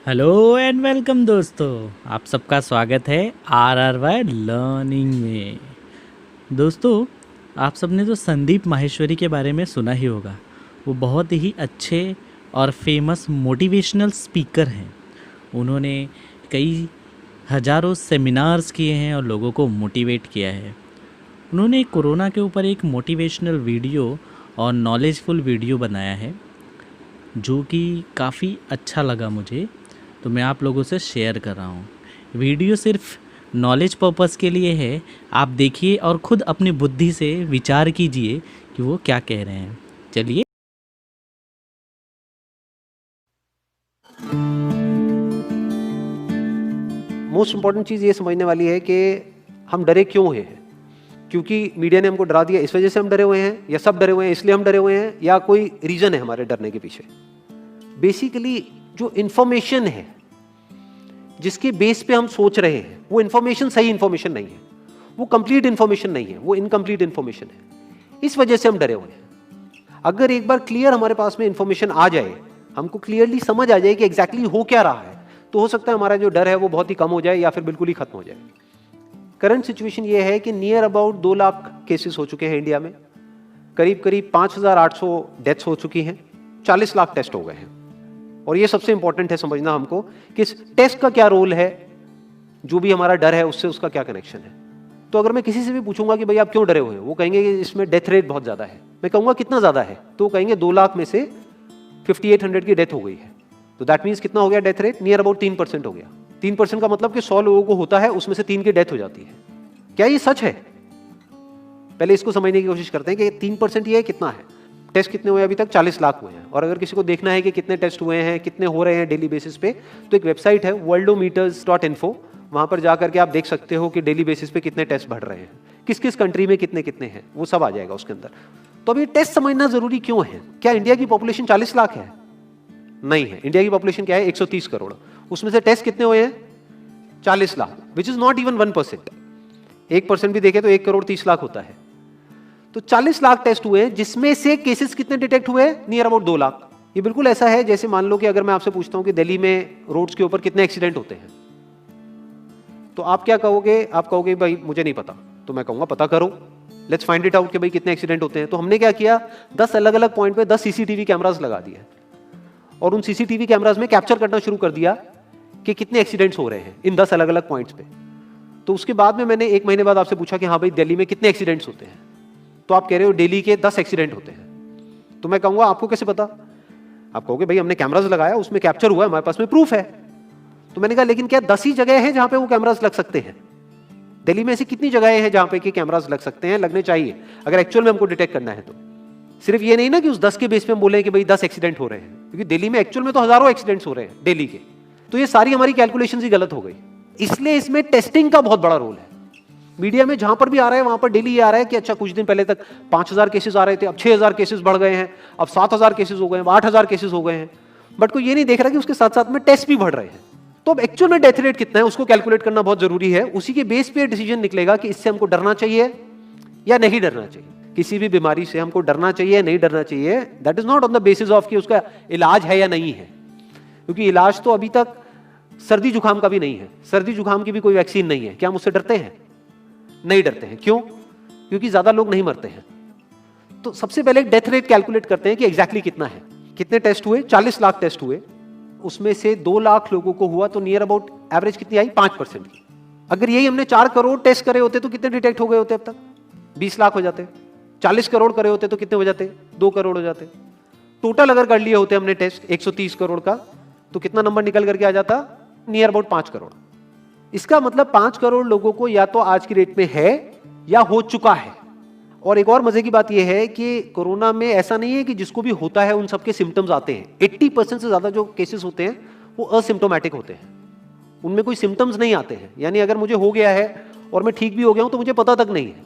Hello and welcome दोस्तों। आप सबका स्वागत है RRY लर्निंग में। दोस्तों, आप सबने तो संदीप माहेश्वरी के बारे में सुना ही होगा। वो बहुत ही अच्छे और फेमस मोटिवेशनल स्पीकर हैं। उन्होंने कई हज़ारों सेमिनार्स किए हैं और लोगों को मोटिवेट किया है। उन्होंने कोरोना के ऊपर एक मोटिवेशनल वीडियो और नॉलेजफुल वीडियो बनाया है जो कि काफ़ी अच्छा लगा मुझे, तो मैं आप लोगों से शेयर कर रहा हूँ। वीडियो सिर्फ नॉलेज पर्पस के लिए है। आप देखिए और ख़ुद अपनी बुद्धि से विचार कीजिए कि वो क्या कह रहे हैं। चलिए। मोस्ट इंपॉर्टेंट चीज़ ये समझने वाली है कि हम डरे क्यों हैं। क्योंकि मीडिया ने हमको डरा दिया इस वजह से हम डरे हुए हैं, या सब डरे हुए हैं इसलिए हम डरे हुए हैं, या कोई रीज़न है हमारे डरने के पीछे। बेसिकली जो इन्फॉर्मेशन है जिसके बेस पे हम सोच रहे हैं वो इन्फॉर्मेशन सही इन्फॉर्मेशन नहीं है, वो कंप्लीट इन्फॉर्मेशन नहीं है, वो इनकम्प्लीट इन्फॉर्मेशन है। इस वजह से हम डरे हुए हैं। अगर एक बार क्लियर हमारे पास में इन्फॉर्मेशन आ जाए, हमको क्लियरली समझ आ जाए कि एग्जैक्टली हो क्या रहा है, तो हो सकता है हमारा जो डर है वो बहुत ही कम हो जाए या फिर बिल्कुल ही खत्म हो जाए। करंट सिचुएशन ये है कि नियर अबाउट 2 लाख केसेस हो चुके हैं इंडिया में, करीब करीब 5,800 डेथ्स हो चुकी हैं, 40 लाख टेस्ट हो गए हैं। और ये सबसे इंपॉर्टेंट है समझना हमको कि इस टेस्ट का क्या रोल है, जो भी हमारा डर है उससे उसका क्या कनेक्शन है। तो अगर मैं किसी से भी पूछूंगा कि भाई आप क्यों डरे हुए हैं, वो कहेंगे कि इसमें डेथ रेट बहुत ज्यादा है। मैं कहूंगा कितना ज्यादा है, तो वो कहेंगे 2 लाख में से 5800 की डेथ हो गई है। तो दैट मीन्स कितना हो गया डेथ रेट, नियर अबाउट 3% हो गया। 3% का मतलब कि 100 लोगों को होता है, उसमें से 3 की डेथ हो जाती है। क्या ये सच है? पहले इसको समझने की कोशिश करते हैं कि 3% ये कितना है। टेस्ट कितने हुए अभी तक? 40 लाख हुए हैं। और अगर किसी को देखना है कि कितने टेस्ट हुए हैं, कितने हो रहे हैं डेली बेसिस पे, तो एक वेबसाइट है worldometers.info, वहां पर जाकर के आप देख सकते हो कि डेली बेसिस पे कितने टेस्ट बढ़ रहे हैं, किस किस कंट्री में कितने कितने हैं, वो सब आ जाएगा उसके अंदर। तो अभी टेस्ट समझना जरूरी क्यों है? क्या इंडिया की पॉपुलेशन 40 लाख है? नहीं है। इंडिया की पॉपुलेशन क्या है? 130 करोड़। उसमें से टेस्ट कितने हुए हैं? 40 lakh, which is not even 1%। 1% भी देखे तो 1 करोड़ 30 लाख होता है। तो 40 लाख टेस्ट हुए, जिसमें से केसेस कितने डिटेक्ट हुए? Near about 2 lakh. ये बिल्कुल ऐसा है जैसे मान लो कि अगर मैं आपसे पूछता हूं कि दिल्ली में रोड्स के ऊपर कितने एक्सीडेंट होते हैं, तो आप क्या कहोगे? आप कहोगे भाई मुझे नहीं पता। तो मैं कहूंगा पता करो, लेट्स फाइंड इट आउट कि भाई कितने एक्सीडेंट होते हैं। तो हमने क्या किया, 10 अलग अलग पॉइंट पे 10 सीसीटीवी कैमरास लगा दिए और उन सीसीटीवी कैमरास में कैप्चर करना शुरू कर दिया कि कितने एक्सीडेंट्स हो रहे हैं इन 10 अलग अलग पॉइंट्स पे। तो उसके बाद में मैंने 1 महीने बाद आपसे पूछा कि हाँ भाई दिल्ली में कितने एक्सीडेंट्स होते हैं, तो आप कह रहे हो दिल्ली के 10 एक्सीडेंट होते हैं। तो मैं कहूंगा आपको कैसे पता? आप कहोगे भाई हमने कैमरास लगाया, उसमें कैप्चर हुआ है, हमारे पास में प्रूफ है। तो मैंने कहा लेकिन क्या 10 ही जगह हैं जहां पे वो कैमरास लग सकते हैं? दिल्ली में ऐसी कितनी जगहें हैं जहां पे कि कैमरास लग सकते हैं, लगने चाहिए अगर एक्चुअल में हमको डिटेक्ट करना है। तो सिर्फ ये नहीं ना कि उस 10 के बेस पे हम बोले कि भाई 10 एक्सीडेंट हो रहे हैं, क्योंकि दिल्ली में एक्चुअल में तो हजारों एक्सीडेंट्स हो रहे हैं दिल्ली के। तो ये सारी हमारी कैलकुलेशंस ही गलत हो गई। इसलिए इसमें टेस्टिंग का बहुत बड़ा रोल है। मीडिया में जहां पर भी आ रहा है वहां पर डेली ये आ रहा है कि अच्छा कुछ दिन पहले तक 5,000 केसेस आ रहे थे, अब 6,000 केसेस बढ़ गए हैं, अब 7,000 केसेस हो गए हैं, 8,000 केसेस हो गए हैं। बट कोई ये नहीं देख रहा कि उसके साथ साथ में टेस्ट भी बढ़ रहे हैं। तो अब एक्चुअल में डेथ रेट कितना है उसको कैलकुलेट करना बहुत जरूरी है। उसी के बेस पे डिसीजन निकलेगा कि इससे हमको डरना चाहिए या नहीं डरना चाहिए। किसी भी बीमारी से हमको डरना चाहिए नहीं डरना चाहिए, that is not on the basis of कि उसका इलाज है या नहीं है। क्योंकि इलाज तो अभी तक सर्दी जुकाम का भी नहीं है, सर्दी जुकाम की भी कोई वैक्सीन नहीं है। क्या हम उससे डरते हैं? नहीं डरते हैं। क्यों? क्योंकि ज्यादा लोग नहीं मरते हैं। तो सबसे पहले डेथ रेट कैलकुलेट करते हैं कि एग्जैक्टली कितना है। कितने टेस्ट हुए? 40 लाख टेस्ट हुए, उसमें से 2 लाख लोगों को हुआ, तो नियर अबाउट एवरेज कितनी आई? 5% की। अगर यही हमने 4 करोड़ टेस्ट करे होते तो कितने डिटेक्ट हो गए होते? अब तक 20 लाख हो जाते। 40 करोड़ करे होते तो कितने हो जाते? 2 करोड़ हो जाते। टोटल अगर कर लिए होते हमने टेस्ट 130 करोड़ का, तो कितना नंबर निकल करके आ जाता? Near about 5 crore. इसका मतलब 5 करोड़ लोगों को या तो आज की डेट में है या हो चुका है। और एक और मजे की बात यह है कि कोरोना में ऐसा नहीं है कि जिसको भी होता है उन सबके सिम्टम्स आते हैं। 80% से ज्यादा जो केसेस होते हैं वो असिम्टोमेटिक होते हैं, उनमें कोई सिम्टम्स नहीं आते हैं। यानी अगर मुझे हो गया है और मैं ठीक भी हो गया हूं तो मुझे पता तक नहीं है।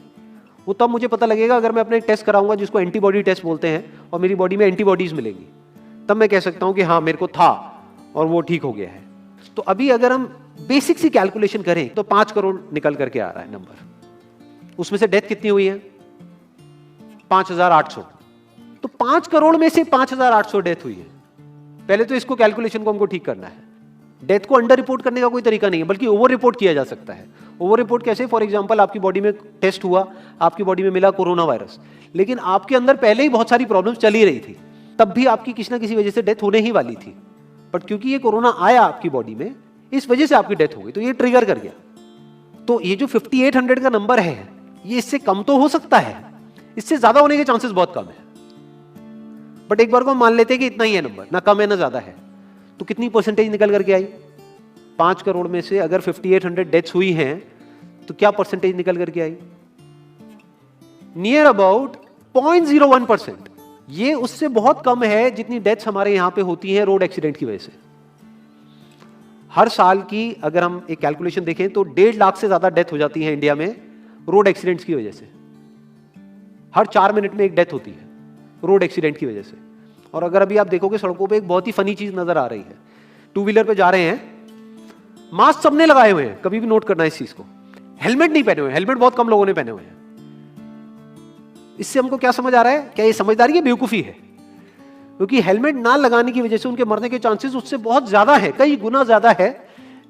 वो तब मुझे पता लगेगा अगर मैं अपने टेस्ट कराऊंगा जिसको एंटीबॉडी टेस्ट बोलते हैं, और मेरी बॉडी में एंटीबॉडीज मिलेंगी, तब मैं कह सकता हूं कि हाँ मेरे को था और वो ठीक हो गया है। तो अभी अगर हम बेसिक सी कैलकुलेशन करें तो 5 करोड़ निकल करके आ रहा है नंबर। उसमें से डेथ कितनी हुई है? 5,800। तो 5 करोड़ में से 5,800 डेथ हुई है। पहले तो इसको कैलकुलेशन को हमको ठीक करना है। डेथ को अंडर रिपोर्ट करने का कोई तरीका नहीं है, बल्कि ओवर रिपोर्ट किया जा सकता है। ओवर रिपोर्ट कैसे? फॉर एग्जांपल, आपकी बॉडी में टेस्ट हुआ, आपकी बॉडी में मिला कोरोना वायरस, लेकिन आपके अंदर पहले ही बहुत सारी प्रॉब्लम्स चल ही रही थी, तब भी आपकी किसी ना किसी वजह से डेथ होने ही वाली थी। बट क्योंकि ये कोरोना आया आपकी बॉडी में, इस वजह से आपकी डेथ हो गई, तो ये ट्रिगर कर गया। तो ये जो 5800 का नंबर है, ये इससे कम तो हो सकता है, इससे ज्यादा होने के चांसेस बहुत कम है। बट एक बार को हम मान लेते हैं कि इतना ही है नंबर, ना कम है ना ज्यादा है, तो कितनी परसेंटेज निकल करके आई? 5 करोड़ में से अगर 5800 डेथ्स हुई हैं, तो क्या परसेंटेज निकल करके आई? Near about 0.01%। ये उससे बहुत कम है जितनी डेथ्स हमारे यहां पे होती हैं रोड एक्सीडेंट की वजह से। हर साल की अगर हम एक कैलकुलेशन देखें तो 1.5 लाख से ज्यादा डेथ हो जाती है इंडिया में रोड एक्सीडेंट्स की वजह से। हर 4 मिनट में एक डेथ होती है रोड एक्सीडेंट की वजह से। और अगर अभी आप देखोगे सड़कों पे एक बहुत ही फनी चीज नजर आ रही है, 2 व्हीलर पे जा रहे हैं, मास्क सबने लगाए हुए हैं, कभी भी नोट करना इस चीज को। हेलमेट नहीं पहने हुए, हेलमेट बहुत कम लोगों ने पहने हुए हैं। इससे हमको क्या समझ आ रहा है? क्या ये समझदारी है, बेवकूफी है? क्योंकि हेलमेट ना लगाने की वजह से उनके मरने के चांसेस उससे बहुत ज्यादा है, कई गुना ज्यादा है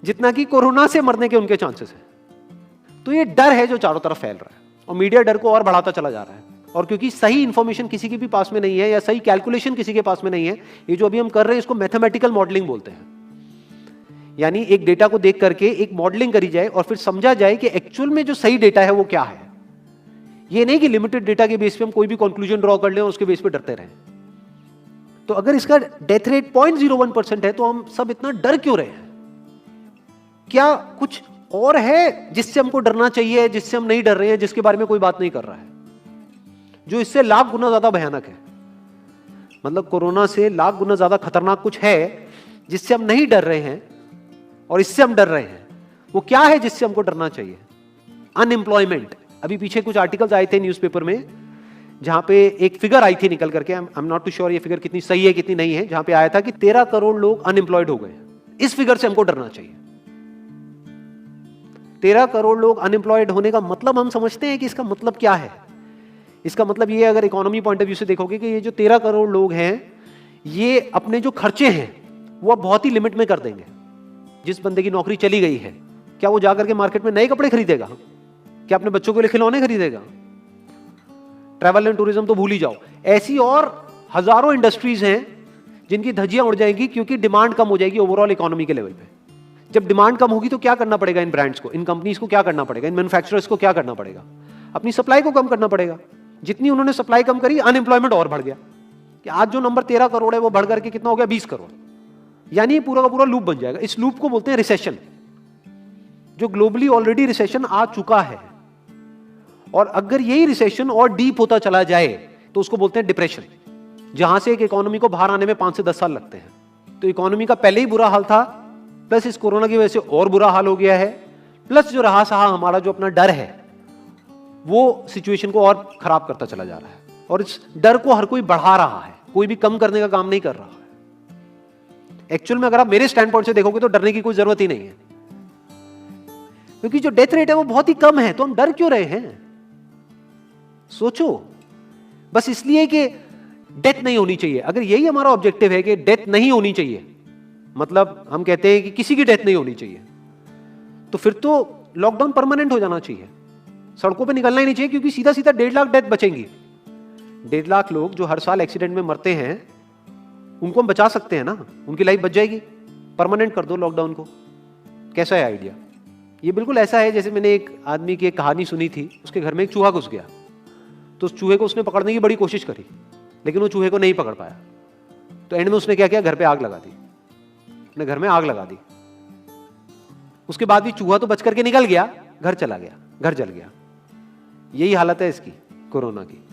जितना कि कोरोना से मरने के उनके चांसेस है। तो ये डर है जो चारों तरफ फैल रहा है, और मीडिया डर को और बढ़ाता चला जा रहा है। और क्योंकि सही इंफॉर्मेशन किसी के भी पास में नहीं है, या सही कैलकुलेशन किसी के पास में नहीं है, ये जो अभी हम कर रहे हैं इसको मैथमेटिकल मॉडलिंग बोलते हैं। यानी एक डेटा को देख करके एक मॉडलिंग करी जाए और फिर समझा जाए कि एक्चुअल में जो सही डेटा है वो क्या है। ये नहीं कि लिमिटेड डेटा के बेस पे हम कोई भी कंक्लूजन ड्रॉ कर लें और उसके बेस पे डरते रहें। तो अगर इसका डेथ रेट 0.01% है तो हम सब इतना डर क्यों रहे हैं? क्या कुछ और है जिससे हमको डरना चाहिए, जिससे हम नहीं डर रहे हैं, जिसके बारे में कोई बात नहीं कर रहा है, जो इससे लाख गुना ज्यादा भयानक है? मतलब कोरोना से लाख गुना ज्यादा खतरनाक कुछ है जिससे हम नहीं डर रहे हैं और इससे हम डर रहे हैं। वो क्या है जिससे हमको डरना चाहिए? अनएम्प्लॉयमेंट। अभी पीछे कुछ आर्टिकल्स आए थे न्यूज़पेपर में जहां पे एक फिगर आई थी निकल करके, I am not too sure ये फिगर कितनी सही है कितनी नहीं है, जहां पे आया था कि 13 करोड़ लोग अनएम्प्लॉयड हो गए। इस फिगर से हमको डरना चाहिए। 13 करोड़ लोग अनएम्प्लॉयड होने का मतलब हम समझते हैं कि इसका मतलब क्या है? इसका मतलब ये, अगर इकोनॉमी पॉइंट ऑफ व्यू से देखोगे, कि ये जो 13 करोड़ लोग हैं ये अपने जो खर्चे हैं वो अब बहुत ही लिमिट में कर देंगे। जिस बंदे की नौकरी चली गई है, क्या वो जाकर के मार्केट में नए कपड़े खरीदेगा? क्या अपने बच्चों के लिए खिलौने खरीदेगा? ट्रैवल एंड टूरिज्म तो भूल ही जाओ। ऐसी और हजारों इंडस्ट्रीज हैं जिनकी धज्जियां उड़ जाएंगी क्योंकि डिमांड कम हो जाएगी ओवरऑल इकोनॉमी के लेवल पे। जब डिमांड कम होगी तो क्या करना पड़ेगा इन ब्रांड्स को, इन कंपनीज को क्या करना पड़ेगा, इन मैन्युफैक्चरर्स को क्या करना पड़ेगा? अपनी सप्लाई को कम करना पड़ेगा। जितनी उन्होंने सप्लाई कम करी, अनएम्प्लॉयमेंट और बढ़ गया कि आज जो नंबर 13 करोड़ है वो बढ़ करके कितना हो गया? 20 करोड़। यानी पूरा का पूरा लूप बन जाएगा। इस लूप को बोलते हैं रिसेशन, जो ग्लोबली ऑलरेडी रिसेशन आ चुका है। और अगर यही रिसेशन और डीप होता चला जाए तो उसको बोलते हैं डिप्रेशन, जहां से एक इकोनॉमी को बाहर आने में 5 से 10 साल लगते हैं। तो इकोनॉमी का पहले ही बुरा हाल था, प्लस इस कोरोना की वजह से और बुरा हाल हो गया है, प्लस जो रहा सहा हमारा जो अपना डर है वो सिचुएशन को और खराब करता चला जा रहा है। और इस डर को हर कोई बढ़ा रहा है, कोई भी कम करने का काम नहीं कर रहा है। एक्चुअल में अगर आप मेरे स्टैंड पॉइंट से देखोगे तो डरने की कोई जरूरत ही नहीं है, क्योंकि जो डेथ रेट है वो बहुत ही कम है। तो हम डर क्यों रहे हैं? सोचो। बस इसलिए कि डेथ नहीं होनी चाहिए। अगर यही हमारा ऑब्जेक्टिव है कि डेथ नहीं होनी चाहिए, मतलब हम कहते हैं कि किसी की डेथ नहीं होनी चाहिए, तो फिर तो लॉकडाउन परमानेंट हो जाना चाहिए। सड़कों पे निकलना ही नहीं चाहिए, क्योंकि सीधा सीधा 1.5 लाख डेथ बचेंगी। 1.5 लाख लोग जो हर साल एक्सीडेंट में मरते हैं उनको हम बचा सकते हैं ना, उनकी लाइफ बच जाएगी। परमानेंट कर दो लॉकडाउन को। कैसा है आइडिया? ये बिल्कुल ऐसा है जैसे मैंने एक आदमी की एक कहानी सुनी थी। उसके घर में एक चूहा घुस गया, तो उस चूहे को उसने पकड़ने की बड़ी कोशिश करी, लेकिन वो चूहे को नहीं पकड़ पाया। तो एंड में उसने क्या किया? घर पे आग लगा दी। अपने घर में आग लगा दी। उसके बाद भी चूहा तो बच करके निकल गया, घर चला गया, घर जल गया। यही हालत है इसकी, कोरोना की।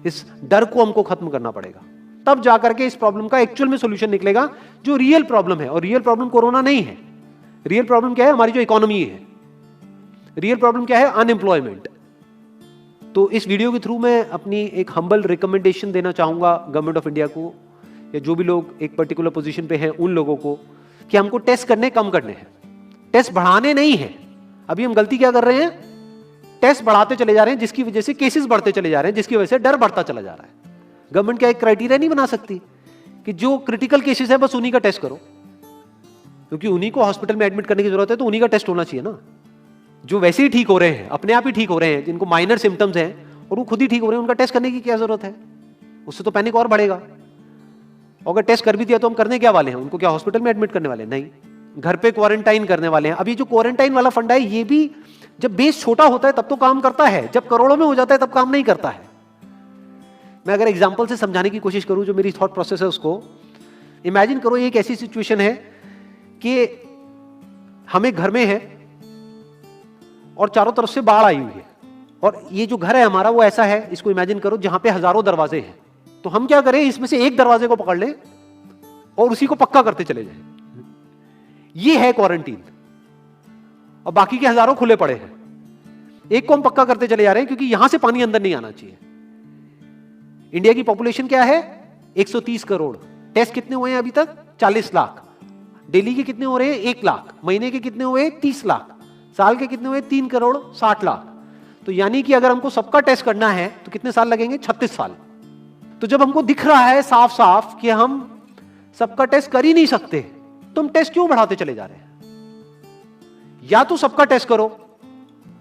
इस डर को हमको खत्म करना पड़ेगा, तब जाकर के इस प्रॉब्लम का एक्चुअल में सॉल्यूशन निकलेगा, जो रियल प्रॉब्लम है। और रियल प्रॉब्लम कोरोना नहीं है। रियल प्रॉब्लम क्या है? हमारी जो इकोनॉमी है। रियल प्रॉब्लम क्या है? अनएम्प्लॉयमेंट। तो इस वीडियो के थ्रू मैं अपनी एक हम्बल रिकमेंडेशन देना चाहूंगा गवर्नमेंट ऑफ इंडिया को, या जो भी लोग एक पर्टिकुलर पोजीशन पे हैं उन लोगों को, कि हमको टेस्ट करने कम करने हैं, टेस्ट बढ़ाने नहीं है। अभी हम गलती क्या कर रहे हैं? टेस्ट बढ़ाते चले जा रहे हैं, जिसकी वजह से केसेस बढ़ते चले जा रहे हैं, जिसकी वजह से डर बढ़ता चला जा रहा है। गवर्नमेंट क्या एक क्राइटेरिया नहीं बना सकती कि जो क्रिटिकल केसेस है बस उन्हीं का टेस्ट करो? क्योंकि उन्हीं को हॉस्पिटल में एडमिट करने की जरूरत है, तो उन्हीं का टेस्ट होना चाहिए ना। जो वैसे ही ठीक हो रहे हैं, अपने आप ही ठीक हो रहे हैं, जिनको माइनर सिम्टम्स हैं और वो खुद ही ठीक हो रहे हैं, उनका टेस्ट करने की क्या जरूरत है? उससे तो पैनिक और बढ़ेगा। अगर टेस्ट कर भी दिया तो हम करने क्या वाले हैं? उनको क्या हॉस्पिटल में एडमिट करने वाले हैं? नहीं, घर पे क्वारंटाइन करने वाले हैं। अभी जो क्वारंटाइन वाला फंडा है, ये भी जब बेस छोटा होता है तब तो काम करता है, जब करोड़ों में हो जाता है तब काम नहीं करता है। मैं अगर एग्जांपल से समझाने की कोशिश करूं, जो मेरी थॉट प्रोसेस है उसको इमेजिन करो। एक ऐसी सिचुएशन है कि हम एक घर में है और चारों तरफ से बाढ़ आई हुई है, और ये जो घर है हमारा वो ऐसा है, इसको इमेजिन करो, जहां पे हजारों दरवाजे हैं। तो हम क्या करें, इसमें से एक दरवाजे को पकड़ लें और उसी को पक्का करते चले जाएं। ये है क्वारंटीन, और बाकी के हजारों खुले पड़े हैं। एक को हम पक्का करते चले जा रहे हैं क्योंकि यहां से पानी अंदर नहीं आना चाहिए। इंडिया की पॉपुलेशन क्या है? 130 करोड़। टेस्ट कितने हुए हैं अभी तक? 40 लाख। डेली के कितने हो रहे हैं? 1 लाख। महीने के कितने हुए? 30 लाख। साल के कितने हुए? 3 करोड़ 60 लाख। तो यानी कि अगर हमको सबका टेस्ट करना है तो कितने साल लगेंगे? 36 साल। तो जब हमको दिख रहा है साफ साफ कि हम सबका टेस्ट कर ही नहीं सकते, तो हम टेस्ट क्यों बढ़ाते चले जा रहे हैं? या तो सबका टेस्ट करो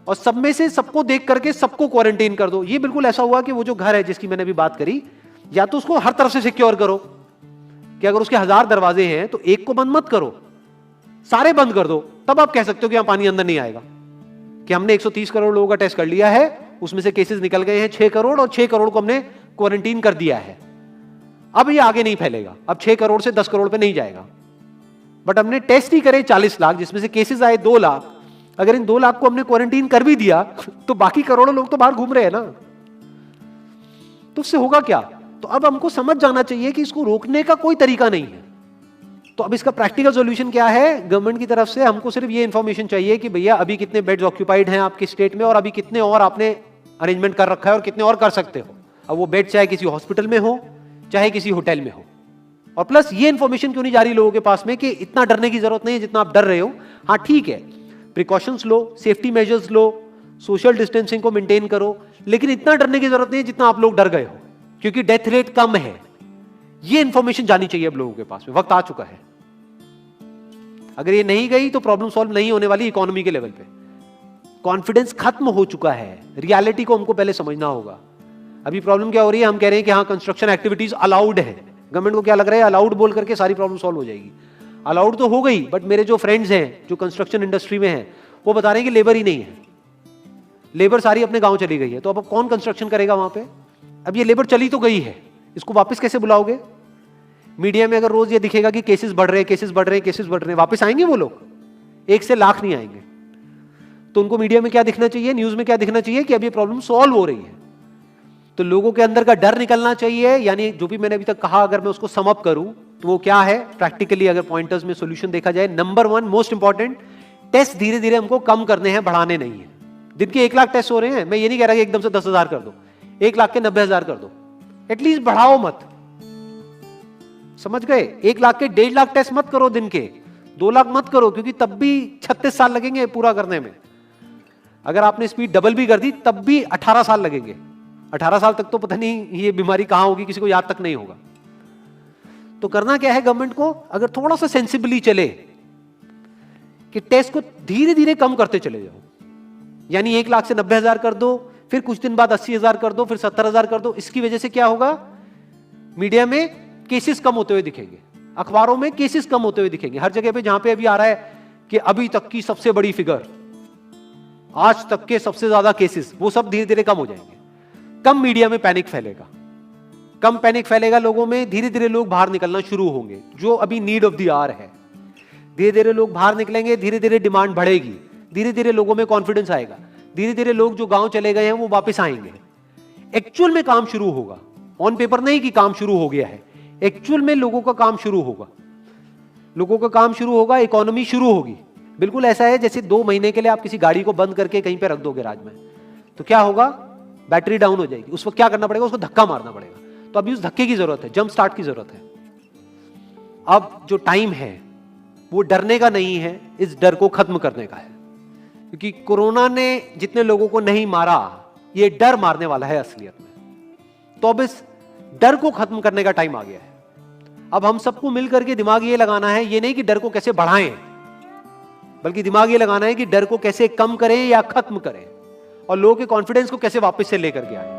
और सब में से सबको देख करके सबको क्वारंटाइन कर दो। ये बिल्कुल ऐसा हुआ कि वो जो घर है जिसकी मैंने अभी बात करी, या तो उसको हर तरफ से सिक्योर करो कि अगर उसके 1000 दरवाजे हैं तो एक को बंद मत करो, सारे बंद कर दो। तब आप कह सकते हो कि यहां पानी अंदर नहीं आएगा, कि हमने 130 करोड़ लोगों का टेस्ट कर लिया है, उसमें से केसेस निकल गए हैं 6 करोड़, और 6 करोड़ को हमने क्वारंटीन कर दिया है। अब ये आगे नहीं फैलेगा, अब 6 करोड़ से 10 करोड़ पे नहीं जाएगा। बट हमने टेस्ट ही करे 40 लाख, जिसमें से केसेस आए 2 लाख। अगर इन 2 लाख को हमने क्वारंटीन कर भी दिया तो बाकी करोड़ों लोग तो बाहर घूम रहे हैं ना। तो उससे होगा क्या? तो अब हमको समझ जाना चाहिए कि इसको रोकने का कोई तरीका नहीं है। तो अब इसका प्रैक्टिकल सॉल्यूशन क्या है? गवर्नमेंट की तरफ से हमको सिर्फ ये इंफॉर्मेशन चाहिए कि भैया अभी कितने बेड्स ऑक्यूपाइड हैं आपके स्टेट में, और अभी कितने और आपने अरेंजमेंट कर रखा है, और कितने और कर सकते हो। अब वो बेड चाहे किसी हॉस्पिटल में हो चाहे किसी होटल में हो। और प्लस ये इंफॉर्मेशन क्यों नहीं जा रही लोगों के पास में कि इतना डरने की जरूरत नहीं है जितना आप डर रहे हो। हाँ ठीक है, प्रिकॉशंस लो, सेफ्टी मेजर्स लो, सोशल डिस्टेंसिंग को मेंटेन करो, लेकिन इतना डरने की जरूरत नहीं है जितना आप लोग डर गए हो, क्योंकि डेथ रेट कम है। ये इंफॉर्मेशन जानी चाहिए अब लोगों के पास में, वक्त आ चुका है। अगर ये नहीं गई तो प्रॉब्लम सॉल्व नहीं होने वाली इकोनॉमी के लेवल पे। कॉन्फिडेंस खत्म हो चुका है, रियलिटी को हमको पहले समझना होगा। अभी प्रॉब्लम क्या हो रही है? हम कह रहे हैं कि हाँ कंस्ट्रक्शन एक्टिविटीज अलाउड है। गवर्नमेंट को क्या लग रहा है अलाउड बोल करके सारी प्रॉब्लम सॉल्व हो जाएगी। अलाउड तो हो गई, बट मेरे जो फ्रेंड्स हैं जो कंस्ट्रक्शन इंडस्ट्री में हैं वो बता रहे हैं कि लेबर ही नहीं है, लेबर सारी अपने गांव चली गई है। तो अब कौन कंस्ट्रक्शन करेगा वहां पे? अब ये लेबर चली तो गई है, इसको वापस कैसे बुलाओगे? मीडिया में अगर रोज ये दिखेगा कि केसेस बढ़ रहे हैं, केसेस बढ़ रहे हैं, केसेस बढ़ रहे हैं, वापस आएंगे वो लोग? 1 से लाख नहीं आएंगे। तो उनको मीडिया में क्या दिखना चाहिए, न्यूज में क्या दिखना चाहिए कि अब ये प्रॉब्लम सॉल्व हो रही है। तो लोगों के अंदर का डर निकलना चाहिए। यानी जो भी मैंने अभी तक कहा, अगर मैं उसको सम अप करूं तो वो क्या है प्रैक्टिकली, अगर पॉइंटर्स में सॉल्यूशन देखा जाए। नंबर 1 मोस्ट इंपॉर्टेंट, टेस्ट धीरे धीरे हमको कम करने हैं, बढ़ाने नहीं है। दिन के 1 लाख टेस्ट हो रहे हैं, मैं ये नहीं कह रहा कि एकदम से 10,000 कर दो, 1 लाख के 90,000 कर दो, एटलीस्ट बढ़ाओ मत। समझ गए? 1 लाख के 1.5 लाख टेस्ट मत करो दिन के, 2 लाख मत करो, क्योंकि तब भी 36 साल लगेंगे पूरा करने में। अगर आपने स्पीड डबल भी कर दी तब भी 18 साल लगेंगे। 18 साल तक तो पता नहीं ये बीमारी कहां होगी, किसी को याद तक नहीं होगा। तो करना क्या है गवर्नमेंट को? अगर थोड़ा सा सेंसिबली चले कि टेस्ट को धीरे धीरे कम करते चले जाओ, यानी 1 लाख से 90,000 कर दो, फिर कुछ दिन बाद 80,000 कर दो, फिर 70,000 कर दो। इसकी वजह से क्या होगा? मीडिया में केसेस कम होते हुए दिखेंगे, अखबारों में केसेस कम होते हुए दिखेंगे, हर जगह पे जहां पे अभी आ रहा है कि अभी तक की सबसे बड़ी फिगर, आज तक के सबसे ज्यादा केसेस, वो सब धीरे धीरे कम हो जाएंगे। कम मीडिया में पैनिक फैलेगा, कम पैनिक फैलेगा लोगों में, धीरे धीरे लोग बाहर निकलना शुरू होंगे, जो अभी नीड ऑफ द आवर है। धीरे धीरे लोग बाहर निकलेंगे, धीरे धीरे डिमांड बढ़ेगी, धीरे धीरे लोगों में कॉन्फिडेंस आएगा, धीरे धीरे लोग जो गांव चले गए हैं वो वापस आएंगे। एक्चुअल में काम शुरू होगा, ऑन पेपर नहीं कि काम शुरू हो गया है, एक्चुअल में लोगों का काम शुरू होगा, लोगों का काम शुरू होगा, इकोनॉमी शुरू होगी। बिल्कुल ऐसा है जैसे 2 महीने के लिए आप किसी गाड़ी को बंद करके कहीं पे रख दोगे राज में, तो क्या होगा? बैटरी डाउन हो जाएगी। उस वक्त क्या करना पड़ेगा? उसको धक्का मारना पड़ेगा। तो अभी उस धक्के की जरूरत है, जंप स्टार्ट की जरूरत है। अब जो टाइम है वो डरने का नहीं है, इस डर को खत्म करने का है। क्योंकि कोरोना ने जितने लोगों को नहीं मारा, ये डर मारने वाला है असलियत में। तो अब इस डर को खत्म करने का टाइम आ गया है। अब हम सबको मिलकर के दिमाग ये लगाना है, ये नहीं कि डर को कैसे बढ़ाएं, बल्कि दिमाग ये लगाना है कि डर को कैसे कम करें या खत्म करें और लोगों के कॉन्फिडेंस को कैसे वापस से लेकर के आए।